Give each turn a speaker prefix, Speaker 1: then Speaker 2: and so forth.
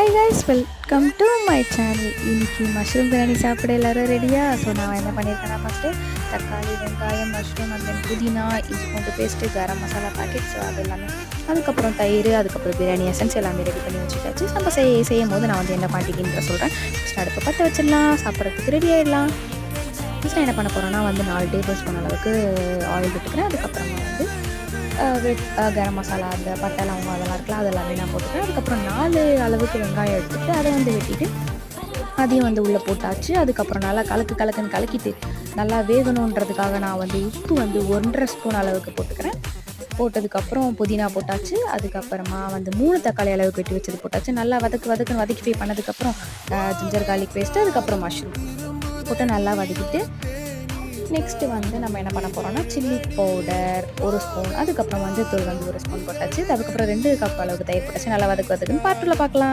Speaker 1: Hi guys, welcome to my channel. இன்றைக்கி mushroom biryani சாப்பிட எல்லோரும் ரெடியா? ஸோ நான் என்ன பண்ணியிருக்கேன்னா, ஃபஸ்ட்டு தக்காளி, வெங்காயம், மஷ்ரூம் அண்ட் தென் புதினா, இஞ்சி பூண்டு paste, garam masala packet, so அது எல்லாமே, அதுக்கப்புறம் தயிர், அதுக்கப்புறம் பிரியாணி எசன்ஸ் எல்லாமே ரெடி பண்ணி வச்சுட்டாச்சு. நம்ம செய்யும் போது நான் வந்து என்ன குவான்டிட்டின்ற சொல்கிறேன். ஃபஸ்ட் அடுப்பு பற்ற வச்சிடலாம், சாப்பிட்றதுக்கு ரெடி ஆகிடலாம். ஃபஸ்ட் நான் என்ன பண்ண போகிறேன்னா வந்து 4 டேபிள் ஸ்பூன் அளவுக்கு ஆயில் விட்டுக்கிறேன். அதுக்கப்புறமா வந்து கரம் மசாலா, அந்த பட்டை லவங்கம் அதெல்லாம் இருக்குல்ல, அதெல்லாமே நான் போட்டுக்கிறேன். அதுக்கப்புறம் 4 அளவுக்கு வெங்காயம் எடுத்துகிட்டு அதை வந்து வெட்டிட்டு அதையும் வந்து உள்ளே போட்டாச்சு. அதுக்கப்புறம் நல்லா கலக்குன்னு கலக்கிட்டு நல்லா வேகணுன்றதுக்காக நான் வந்து உப்பு வந்து 1.5 ஸ்பூன் அளவுக்கு போட்டுக்கிறேன். போட்டதுக்கப்புறம் புதினா போட்டாச்சு. அதுக்கப்புறமா வந்து 3 தக்காளி அளவுக்கு வெட்டி வச்சது போட்டாச்சு. நல்லா வதக்குன்னு வதக்கி ஃப்ரை பண்ணதுக்கப்புறம் ஜிஞ்சர் கார்லிக் பேஸ்ட்டு, அதுக்கப்புறம் மஷ்ரூம் போட்டு நல்லா வதக்கிட்டு நெக்ஸ்ட்டு வந்து நம்ம என்ன பண்ண போகிறோம்னா, சில்லி பவுடர் 1 ஸ்பூன், அதுக்கப்புறம் மஞ்சள் தூள் வந்து 1 ஸ்பூன் போட்டாச்சு. அதுக்கப்புறம் 2 கப் அளவுக்கு தயிர் போட்டாச்சு. நல்லா வதக்குன்னு பார்ட்டில் பார்க்கலாம்.